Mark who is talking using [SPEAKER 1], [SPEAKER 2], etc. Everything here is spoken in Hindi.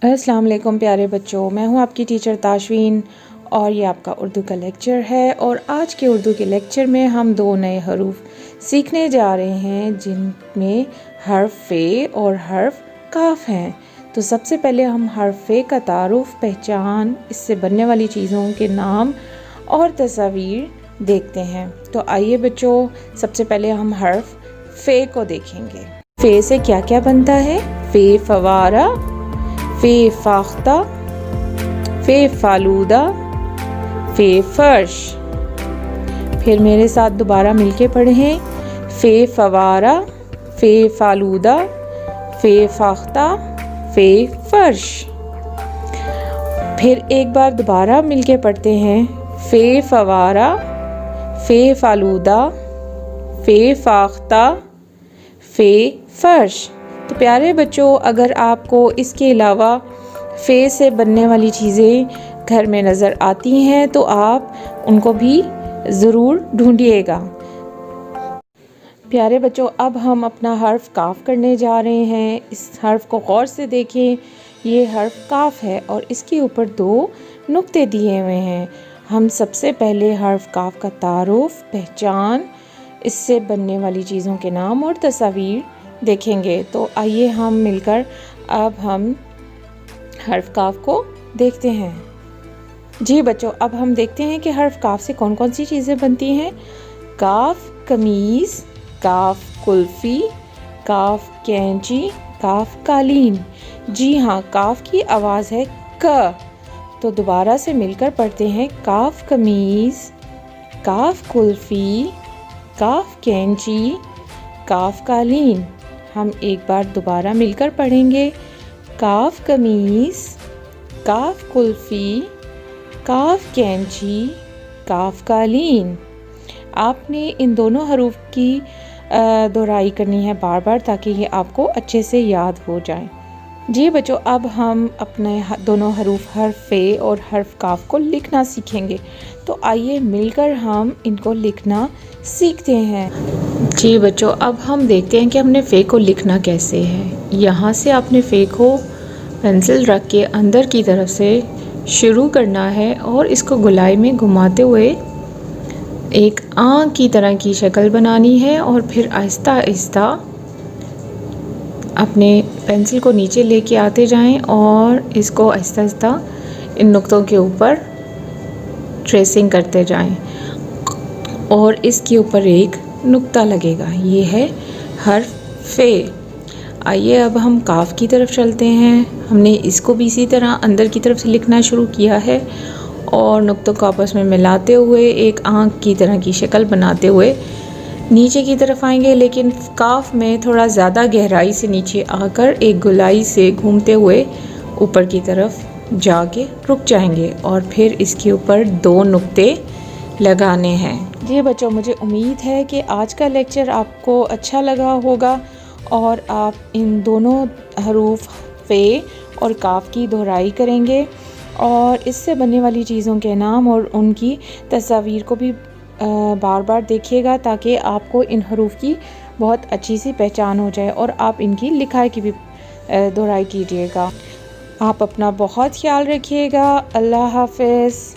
[SPEAKER 1] अस्सलाम वालेकुम प्यारे बच्चों, मैं हूं आपकी टीचर ताशवीन और ये आपका उर्दू का लेक्चर है। और आज के उर्दू के लेक्चर में हम दो नए हरूफ सीखने जा रहे हैं जिनमें हर्फ फ़े और हर्फ काफ हैं। तो सबसे पहले हम हर्फ फ़े का तारुफ, पहचान, इससे बनने वाली चीज़ों के नाम और तस्वीर देखते हैं। तो आइए बच्चों, सबसे पहले हम हर्फ फ़े को देखेंगे। फ़े से क्या क्या बनता है? फ़े फवारा, फ़े फाख्ता, फ़े फालूदा, फ़े फर्श। फिर मेरे साथ दोबारा मिलके पढ़ें। फ़े फवारा, फ़े फालूदा, फ़े फाख्ता, फ़े फर्श। फिर एक बार दोबारा मिलके पढ़ते हैं। फ़े फवारा, फ़े फालूदा, फ़े फाख्ता, फ़े फर्श। तो प्यारे बच्चों, अगर आपको इसके अलावा फ़े से बनने वाली चीज़ें घर में नज़र आती हैं तो आप उनको भी ज़रूर ढूंढिएगा। प्यारे बच्चों, अब हम अपना हर्फ काफ करने जा रहे हैं। इस हर्फ को गौर से देखें। ये हर्फ काफ है और इसके ऊपर दो नुक्ते दिए हुए हैं। हम सबसे पहले हर्फ काफ का तारुफ, पहचान, इससे बनने वाली चीज़ों के नाम और तस्वीर देखेंगे। तो आइए हम मिलकर अब हम हर्फ काफ को देखते हैं। जी बच्चों, अब हम देखते हैं कि हर्फ काफ से कौन कौन सी चीज़ें बनती हैं। काफ कमीज़, काफ कुल्फ़ी, काफ कैंची, काफ कालीन। जी हाँ, काफ की आवाज़ है क। तो दोबारा से मिलकर पढ़ते हैं। काफ कमीज़, काफ कुल्फ़ी, काफ कैंची, काफ कालीन। हम एक बार दोबारा मिलकर पढ़ेंगे। काफ कमीज़, काफ कुल्फ़ी, काफ कैंची, काफ कालीन। आपने इन दोनों हरूफ की दोहराई करनी है बार बार, ताकि ये आपको अच्छे से याद हो जाए। जी बच्चों, अब हम अपने दोनों हरूफ हर्फ फ़े और हर्फ काफ को लिखना सीखेंगे। तो आइए मिलकर हम इनको लिखना सीखते हैं। जी बच्चों, अब हम देखते हैं कि हमने फ़े को लिखना कैसे है। यहाँ से आपने फ़े को पेंसिल रख के अंदर की तरफ से शुरू करना है और इसको गोलाई में घुमाते हुए एक आँख की तरह की शक्ल बनानी है और फिर आहिस्ता आहिस्ता अपने पेंसिल को नीचे लेके आते जाएं और इसको आहिस्ता आहिस्ता इन नुक्तों के ऊपर ट्रेसिंग करते जाएं और इसके ऊपर एक नुक्ता लगेगा। ये है हर्फ फ़े। आइए अब हम काफ की तरफ चलते हैं। हमने इसको भी इसी तरह अंदर की तरफ से लिखना शुरू किया है और नुक्तों को आपस में मिलाते हुए एक आँख की तरह की शक्ल बनाते हुए नीचे की तरफ आएंगे, लेकिन काफ में थोड़ा ज़्यादा गहराई से नीचे आकर एक गोलाई से घूमते हुए ऊपर की तरफ जाके रुक जाएंगे और फिर इसके ऊपर दो नुक्ते लगाने हैं। जी बच्चों, मुझे उम्मीद है कि आज का लेक्चर आपको अच्छा लगा होगा और आप इन दोनों हरूफ फ़े और काफ की दोहराई करेंगे और इससे बनने वाली चीज़ों के नाम और उनकी तस्वीर को भी बार बार देखिएगा, ताकि आपको इन हरूफ की बहुत अच्छी सी पहचान हो जाए और आप इनकी लिखाई की भी दोहराई कीजिएगा। आप अपना बहुत ख्याल रखिएगा। अल्लाह हाफ़िज़।